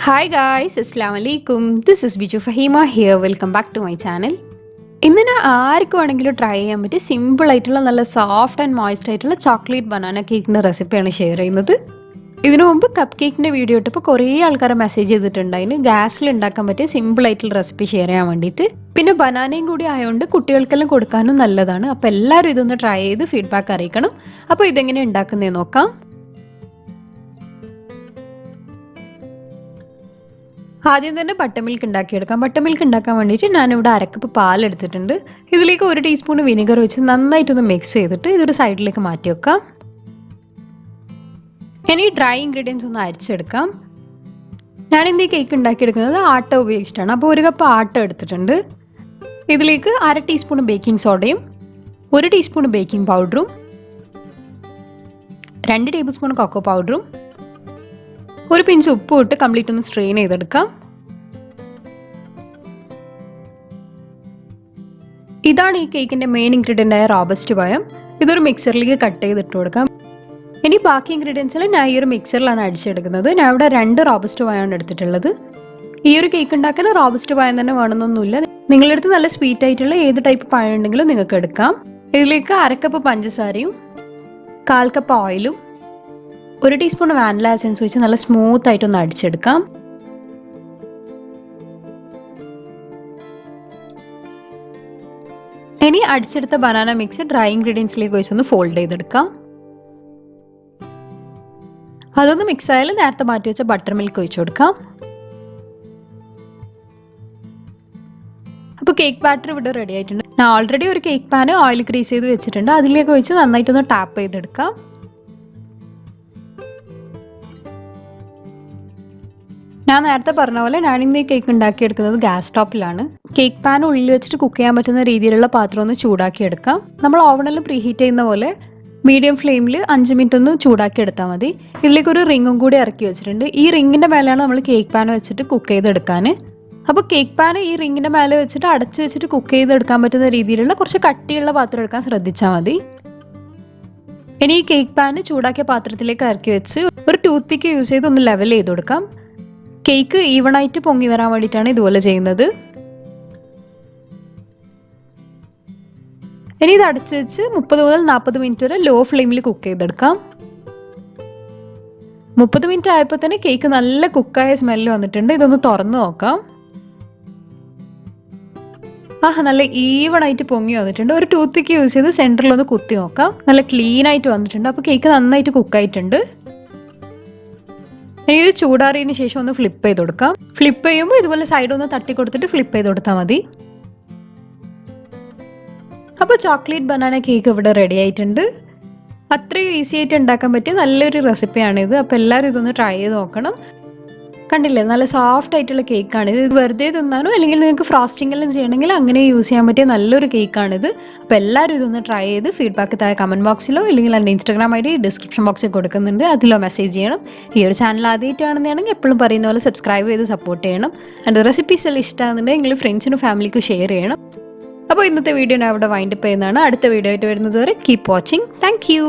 Hi guys, Assalamu alaikum. This is Biju Fahima here. Welcome back to my channel. ഇന്ന് ഞാൻ ആർക്കും വേണമെങ്കിലും try ചെയ്യാൻ പറ്റിയ സിമ്പിൾ ആയിട്ടുള്ള നല്ല സോഫ്റ്റ് ആൻഡ് മോയ്സ്റ്റ് ആയിട്ടുള്ള ചോക്ലേറ്റ് ബനാന കേക്കിൻ്റെ റെസിപ്പിയാണ് ഷെയർ ചെയ്യുന്നത്. ഇതിനു മുമ്പ് കപ്പ് കേക്കിൻ്റെ വീഡിയോ ഇട്ടപ്പോൾ കുറേ ആൾക്കാരെ മെസ്സേജ് ചെയ്തിട്ടുണ്ടായിരുന്നു ഗ്യാസിൽ ഉണ്ടാക്കാൻ പറ്റിയ സിമ്പിൾ ആയിട്ടുള്ള റെസിപ്പി ഷെയർ ചെയ്യാൻ വേണ്ടിയിട്ട്. പിന്നെ ബനാനയും കൂടി ആയതുകൊണ്ട് കുട്ടികൾക്കെല്ലാം കൊടുക്കാനും നല്ലതാണ്. അപ്പോൾ എല്ലാവരും ഇതൊന്ന് ട്രൈ ചെയ്ത് ഫീഡ്ബാക്ക് അറിയിക്കണം. അപ്പോൾ ഇതെങ്ങനെ ഉണ്ടാക്കുന്നതെന്ന് നോക്കാം. ആദ്യം തന്നെ ബട്ടർ മിൽക്ക് ഉണ്ടാക്കിയെടുക്കാം. ബട്ടർ മിൽക്ക് ഉണ്ടാക്കാൻ വേണ്ടിയിട്ട് ഞാനിവിടെ അരക്കപ്പ് പാലെടുത്തിട്ടുണ്ട്. ഇതിലേക്ക് 1 ടീസ്പൂൺ വിനെഗർ വെച്ച് നന്നായിട്ടൊന്ന് മിക്സ് ചെയ്തിട്ട് ഇതൊരു സൈഡിലേക്ക് മാറ്റി വെക്കാം. ഇനി ഡ്രൈ ഇൻഗ്രീഡിയൻസ് ഒന്ന് അരിച്ചെടുക്കാം. ഞാനിന്ന് ഈ കേക്ക് ഉണ്ടാക്കിയെടുക്കുന്നത് ആട്ട ഉപയോഗിച്ചിട്ടാണ്. അപ്പോൾ 1 കപ്പ് ആട്ട എടുത്തിട്ടുണ്ട്. ഇതിലേക്ക് 1/2 ടീസ്പൂൺ ബേക്കിംഗ് സോഡയും 1 ടീസ്പൂൺ ബേക്കിംഗ് പൗഡറും 2 ടേബിൾ സ്പൂൺ കൊക്കോ പൗഡറും 1 പിഞ്ച് ഉപ്പും ഇട്ട് കംപ്ലീറ്റ് ഒന്ന് സ്ട്രെയിൻ ചെയ്തെടുക്കാം. ഇതാണ് ഈ കേക്കിൻ്റെ മെയിൻ ഇൻഗ്രീഡിയൻ്റ് ആയ റോബസ്റ്റ് പഴം. ഇതൊരു മിക്സറിലേക്ക് കട്ട് ചെയ്തിട്ട് കൊടുക്കാം. ഇനി ബാക്കി ഇൻഗ്രീഡിയൻസിൽ ഞാൻ ഈ ഒരു മിക്സറിലാണ് അടിച്ചെടുക്കുന്നത്. ഞാൻ ഇവിടെ 2 റോബസ്റ്റ് പഴമാണ് എടുത്തിട്ടുള്ളത്. ഈ ഒരു കേക്ക് ഉണ്ടാക്കാൻ റോബസ്റ്റ് പഴം തന്നെ വേണമെന്നൊന്നുമില്ല. നിങ്ങളുടെ അടുത്ത് നല്ല സ്വീറ്റ് ആയിട്ടുള്ള ഏത് ടൈപ്പ് പഴം ഉണ്ടെങ്കിലും നിങ്ങൾക്ക് എടുക്കാം. ഇതിലേക്ക് 1/2 കപ്പ് പഞ്ചസാരയും 1/4 കപ്പ് ഓയിലും 1 ടീസ്പൂൺ വാനില എസൻസ് വെച്ച് നല്ല സ്മൂത്ത് ആയിട്ടൊന്ന് അടിച്ചെടുക്കാം. ഇനി അടിച്ചെടുത്ത ബനാന മിക്സ് ഡ്രൈ ഇൻഗ്രീഡിയൻസിലേക്ക് വെച്ചൊന്ന് ഫോൾഡ് ചെയ്തെടുക്കാം. അതൊന്ന് മിക്സ് ആയാലും നേരത്തെ മാറ്റി വെച്ച ബട്ടർ മിൽക്ക് ഒഴിച്ചു കൊടുക്കാം. അപ്പോൾ കേക്ക് ബാറ്റർ ഇവിടെ റെഡി ആയിട്ടുണ്ട്. ഞാൻ ഓൾറെഡി ഒരു കേക്ക് പാന് ഓയിൽ ഗ്രീസ് ചെയ്ത് വെച്ചിട്ടുണ്ട്. അതിലേക്ക് വെച്ച് നന്നായിട്ടൊന്ന് ടാപ്പ് ചെയ്തെടുക്കാം. ഞാൻ നേരത്തെ പറഞ്ഞ പോലെ ഞാനിന്ന് ഈ കേക്ക് ഉണ്ടാക്കിയെടുക്കുന്നത് ഗ്യാസ് സ്റ്റോപ്പിലാണ്. കേക്ക് പാൻ ഉള്ളിൽ വെച്ചിട്ട് കുക്ക് ചെയ്യാൻ പറ്റുന്ന രീതിയിലുള്ള പാത്രം ഒന്ന് ചൂടാക്കി എടുക്കാം. നമ്മൾ ഓവനിൽ പ്രീഹീറ്റ് ചെയ്യുന്ന പോലെ മീഡിയം ഫ്ലെയിമിൽ 5 മിനിറ്റ് ഒന്ന് ചൂടാക്കി എടുത്താൽ മതി. ഇതിലേക്ക് ഒരു റിങ്ങും കൂടി ഇറക്കി വെച്ചിട്ടുണ്ട്. ഈ റിങ്ങിൻ്റെ മേലെയാണ് നമ്മൾ കേക്ക് പാൻ വെച്ചിട്ട് കുക്ക് ചെയ്തെടുക്കാൻ. അപ്പോൾ കേക്ക് പാൻ ഈ റിങ്ങിൻ്റെ മേലെ വെച്ചിട്ട് അടച്ചു വെച്ചിട്ട് കുക്ക് ചെയ്തെടുക്കാൻ പറ്റുന്ന രീതിയിലുള്ള കുറച്ച് കട്ടിയുള്ള പാത്രം എടുക്കാൻ ശ്രദ്ധിച്ചാൽ മതി. ഇനി ഈ കേക്ക് പാൻ ചൂടാക്കിയ പാത്രത്തിലേക്ക് ഇറക്കി വെച്ച് ഒരു ടൂത്ത് പിക്ക് യൂസ് ചെയ്ത് ഒന്ന് ലെവൽ ചെയ്ത് കൊടുക്കാം. കേക്ക് ഈവണായിട്ട് പൊങ്ങി വരാൻ വേണ്ടിയിട്ടാണ് ഇതുപോലെ ചെയ്യുന്നത്. ഇനി ഇത് അടച്ചു വെച്ച് 30 മുതൽ 40 മിനിറ്റ് വരെ ലോ ഫ്ലെയിമിൽ കുക്ക് ചെയ്തെടുക്കാം. 30 മിനിറ്റ് ആയപ്പോൾ തന്നെ കേക്ക് നല്ല കുക്കായ സ്മെല്ല് വന്നിട്ടുണ്ട്. ഇതൊന്ന് തുറന്ന് നോക്കാം. നല്ല ഈവണായിട്ട് പൊങ്ങി വന്നിട്ടുണ്ട്. ഒരു ടൂത്ത് പിക്ക് യൂസ് ചെയ്ത് സെൻറ്ററിലൊന്ന് കുത്തി നോക്കാം. നല്ല ക്ലീൻ ആയിട്ട് വന്നിട്ടുണ്ട്. അപ്പോൾ കേക്ക് നന്നായിട്ട് കുക്കായിട്ടുണ്ട്. ഇനി ഇത് ചൂടാറിയതിന് ശേഷം ഒന്ന് ഫ്ലിപ്പ് ചെയ്ത് കൊടുക്കാം. ഫ്ലിപ്പ് ചെയ്യുമ്പോൾ ഇതുപോലെ സൈഡ് ഒന്ന് തട്ടി കൊടുത്തിട്ട് ഫ്ലിപ്പ് ചെയ്ത് കൊടുത്താൽ മതി. അപ്പോൾ ചോക്ലേറ്റ് ബനാന കേക്ക് ഇവിടെ റെഡി ആയിട്ടുണ്ട്. അത്രയും ഈസി ആയിട്ട് ഉണ്ടാക്കാൻ പറ്റിയ നല്ലൊരു റെസിപ്പിയാണിത്. അപ്പോൾ എല്ലാവരും ഇതൊന്ന് ട്രൈ ചെയ്ത് നോക്കണം. കണ്ടില്ലേ, നല്ല സോഫ്റ്റ് ആയിട്ടുള്ള കേക്കാണിത്. ഇത് വെറുതെ തിന്നാനോ അല്ലെങ്കിൽ നിങ്ങൾക്ക് ഫ്രോസ്റ്റിംഗ് എല്ലാം ചെയ്യണമെങ്കിൽ അങ്ങനെ യൂസ് ചെയ്യാൻ പറ്റിയ നല്ലൊരു കേക്കാണിത്. അപ്പോൾ എല്ലാവരും ഇതൊന്ന് ട്രൈ ചെയ്ത് ഫീഡ്ബാക്ക് താഴെ കമൻറ്റ് ബോക്സിലോ അല്ലെങ്കിൽ എൻ്റെ ഇൻസ്റ്റാഗ്രാം ID ഡിസ്ക്രിപ്ഷൻ ബോക്സിൽ കൊടുക്കുന്നുണ്ട്. അതിലോ മെസ്സേജ് ചെയ്യണം. ഈ ഒരു ചാനൽ ആദ്യമായിട്ടാണെന്നാണെങ്കിൽ എപ്പോഴും പറയുന്ന പോലെ സബ്സ്ക്രൈബ് ചെയ്ത് സപ്പോർട്ട് ചെയ്യണം. എൻ്റെ റെസിപ്പീസ് എല്ലാം ഇഷ്ടമാണെന്നുണ്ടെങ്കിൽ ഫ്രണ്ട്സിനും ഫാമിലിക്കും ഷെയർ ചെയ്യണം. അപ്പോൾ ഇന്നത്തെ വീഡിയോ ഞാൻ ഇവിടെ വൈൻഡപ്പ് ചെയ്യുന്നതാണ്. അടുത്ത വീഡിയോ ആയിട്ട് വരുന്നത് വരെ കീപ് വാച്ചിങ്. Thank you.